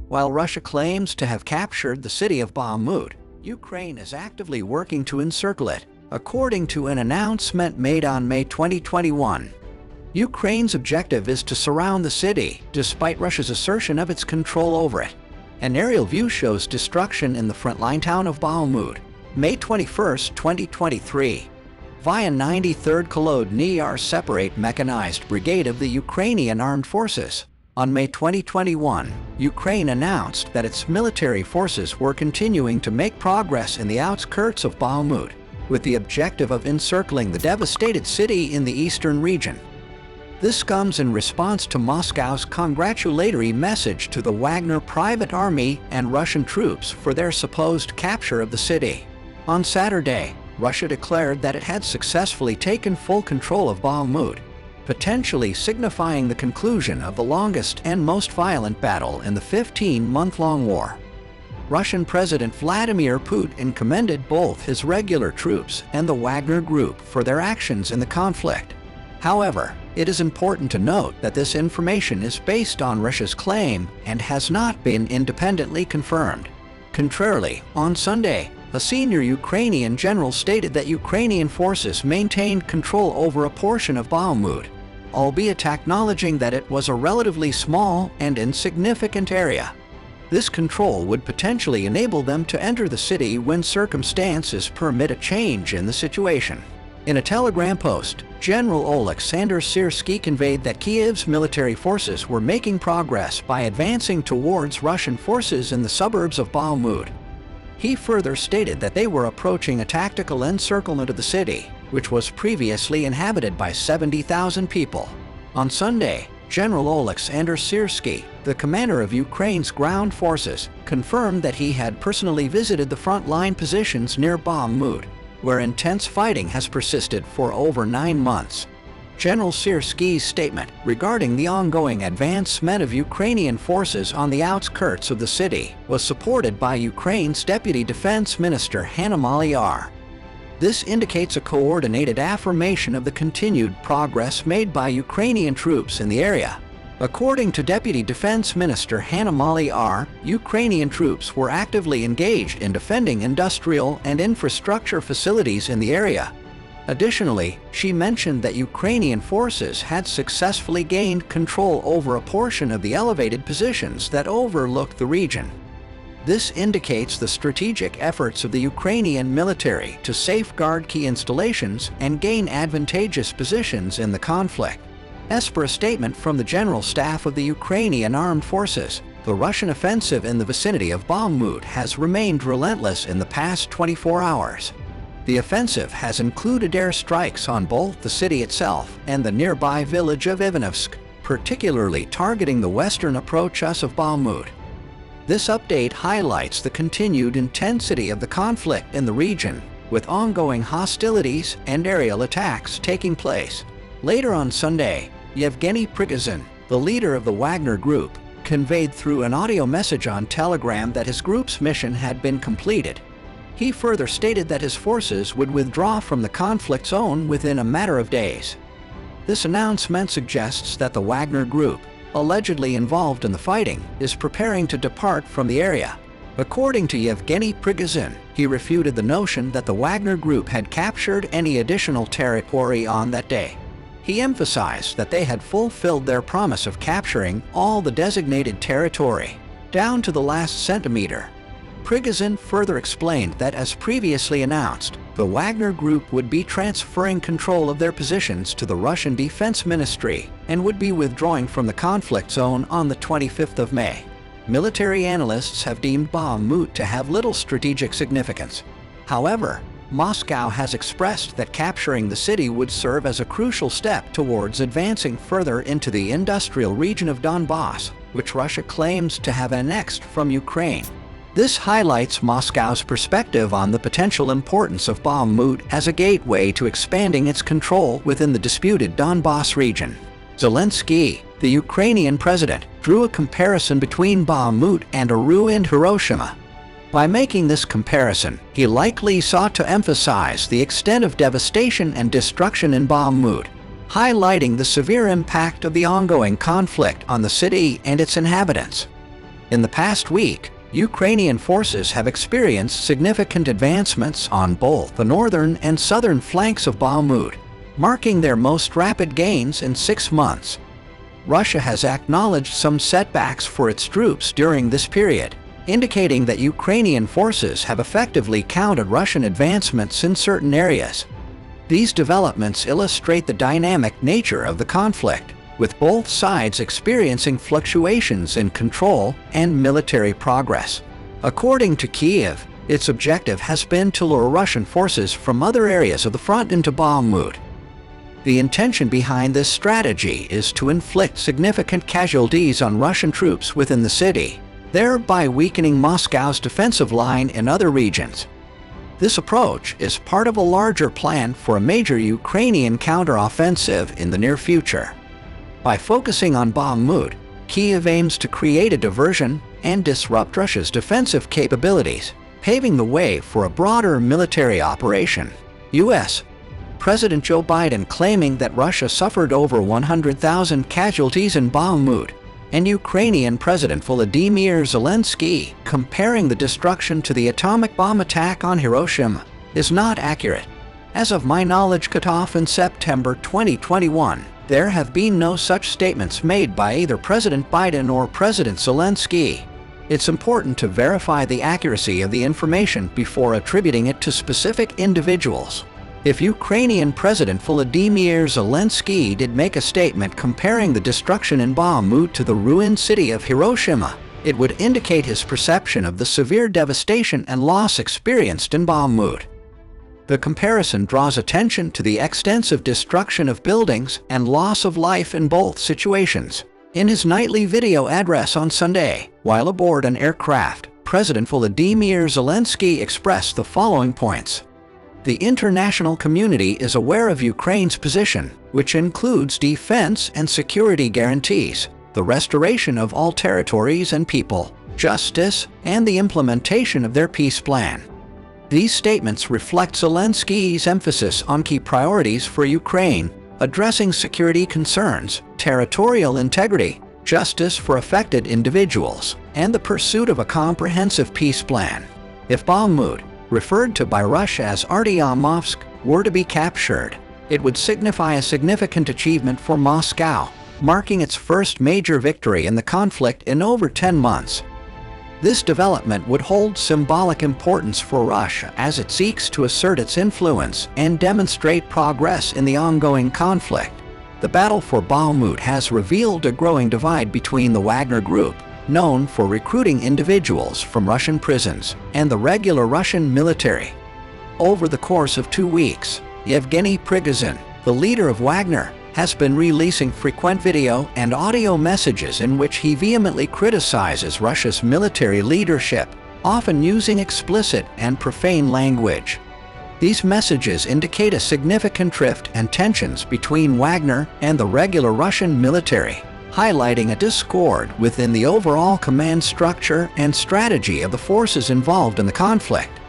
While Russia claims to have captured the city of Bakhmut, Ukraine is actively working to encircle it, according to an announcement made on May 2021. Ukraine's objective is to surround the city, despite Russia's assertion of its control over it. An aerial view shows destruction in the frontline town of Bakhmut, May 21, 2023. Via 93rd Kolodny Yar Separate Mechanized Brigade of the Ukrainian Armed Forces. On May 2021, Ukraine announced that its military forces were continuing to make progress in the outskirts of Bakhmut, with the objective of encircling the devastated city in the eastern region. This comes in response to Moscow's congratulatory message to the Wagner private army and Russian troops for their supposed capture of the city. On Saturday, Russia declared that it had successfully taken full control of Bakhmut, potentially signifying the conclusion of the longest and most violent battle in the 15-month-long war. Russian President Vladimir Putin commended both his regular troops and the Wagner Group for their actions in the conflict. However, it is important to note that this information is based on Russia's claim and has not been independently confirmed. Contrarily, on Sunday, a senior Ukrainian general stated that Ukrainian forces maintained control over a portion of Bakhmut, albeit acknowledging that it was a relatively small and insignificant area. This control would potentially enable them to enter the city when circumstances permit a change in the situation. In a telegram post, General Oleksandr Syrsky conveyed that Kiev's military forces were making progress by advancing towards Russian forces in the suburbs of Bakhmut. He further stated that they were approaching a tactical encirclement of the city, which was previously inhabited by 70,000 people. On Sunday, General Oleksandr Syrsky, the commander of Ukraine's ground forces, confirmed that he had personally visited the front-line positions near Bakhmut, where intense fighting has persisted for over 9 months. General Syrsky's statement regarding the ongoing advancement of Ukrainian forces on the outskirts of the city was supported by Ukraine's Deputy Defense Minister Hanna Maliar. This indicates a coordinated affirmation of the continued progress made by Ukrainian troops in the area. According to Deputy Defense Minister Hanna Maliar, Ukrainian troops were actively engaged in defending industrial and infrastructure facilities in the area. Additionally, she mentioned that Ukrainian forces had successfully gained control over a portion of the elevated positions that overlooked the region. This indicates the strategic efforts of the Ukrainian military to safeguard key installations and gain advantageous positions in the conflict. As per a statement from the General Staff of the Ukrainian Armed Forces, the Russian offensive in the vicinity of Bakhmut has remained relentless in the past 24 hours. The offensive has included airstrikes on both the city itself and the nearby village of Ivanovsk, particularly targeting the western approach of Bakhmut. This update highlights the continued intensity of the conflict in the region, with ongoing hostilities and aerial attacks taking place. Later on Sunday, Yevgeny Prigozhin, the leader of the Wagner Group, conveyed through an audio message on Telegram that his group's mission had been completed. He further stated that his forces would withdraw from the conflict zone within a matter of days. This announcement suggests that the Wagner Group, allegedly involved in the fighting, is preparing to depart from the area. According to Yevgeny Prigozhin, he refuted the notion that the Wagner Group had captured any additional territory on that day. He emphasized that they had fulfilled their promise of capturing all the designated territory, down to the last centimeter. Prigozhin further explained that, as previously announced, the Wagner Group would be transferring control of their positions to the Russian Defense Ministry and would be withdrawing from the conflict zone on the 25th of May. Military analysts have deemed Bakhmut to have little strategic significance. However, Moscow has expressed that capturing the city would serve as a crucial step towards advancing further into the industrial region of Donbass, which Russia claims to have annexed from Ukraine. This highlights Moscow's perspective on the potential importance of Bakhmut as a gateway to expanding its control within the disputed Donbass region. Zelensky, the Ukrainian president, drew a comparison between Bakhmut and a ruined Hiroshima. By making this comparison, he likely sought to emphasize the extent of devastation and destruction in Bakhmut, highlighting the severe impact of the ongoing conflict on the city and its inhabitants. In the past week, Ukrainian forces have experienced significant advancements on both the northern and southern flanks of Bakhmut, marking their most rapid gains in 6 months. Russia has acknowledged some setbacks for its troops during this period, indicating that Ukrainian forces have effectively countered Russian advancements in certain areas. These developments illustrate the dynamic nature of the conflict, with both sides experiencing fluctuations in control and military progress. According to Kyiv, its objective has been to lure Russian forces from other areas of the front into Bakhmut. The intention behind this strategy is to inflict significant casualties on Russian troops within the city, thereby weakening Moscow's defensive line in other regions. This approach is part of a larger plan for a major Ukrainian counteroffensive in the near future. By focusing on Bakhmut, Kyiv aims to create a diversion and disrupt Russia's defensive capabilities, paving the way for a broader military operation. U.S. President Joe Biden claiming that Russia suffered over 100,000 casualties in Bakhmut, and Ukrainian President Volodymyr Zelensky comparing the destruction to the atomic bomb attack on Hiroshima is not accurate. As of my knowledge cut off in September 2021, there have been no such statements made by either President Biden or President Zelensky. It's important to verify the accuracy of the information before attributing it to specific individuals. If Ukrainian President Volodymyr Zelensky did make a statement comparing the destruction in Bakhmut to the ruined city of Hiroshima, it would indicate his perception of the severe devastation and loss experienced in Bakhmut. The comparison draws attention to the extensive destruction of buildings and loss of life in both situations. In his nightly video address on Sunday, while aboard an aircraft, President Volodymyr Zelensky expressed the following points. The international community is aware of Ukraine's position, which includes defense and security guarantees, the restoration of all territories and people, justice, and the implementation of their peace plan. These statements reflect Zelensky's emphasis on key priorities for Ukraine, addressing security concerns, territorial integrity, justice for affected individuals, and the pursuit of a comprehensive peace plan. If Bakhmut, referred to by Russia as Artyomovsk, were to be captured, it would signify a significant achievement for Moscow, marking its first major victory in the conflict in over 10 months. This development would hold symbolic importance for Russia as it seeks to assert its influence and demonstrate progress in the ongoing conflict. The battle for Bakhmut has revealed a growing divide between the Wagner Group, known for recruiting individuals from Russian prisons, and the regular Russian military. Over the course of 2 weeks, Yevgeny Prigozhin, the leader of Wagner, has been releasing frequent video and audio messages in which he vehemently criticizes Russia's military leadership, often using explicit and profane language. These messages indicate a significant rift and tensions between Wagner and the regular Russian military, highlighting a discord within the overall command structure and strategy of the forces involved in the conflict.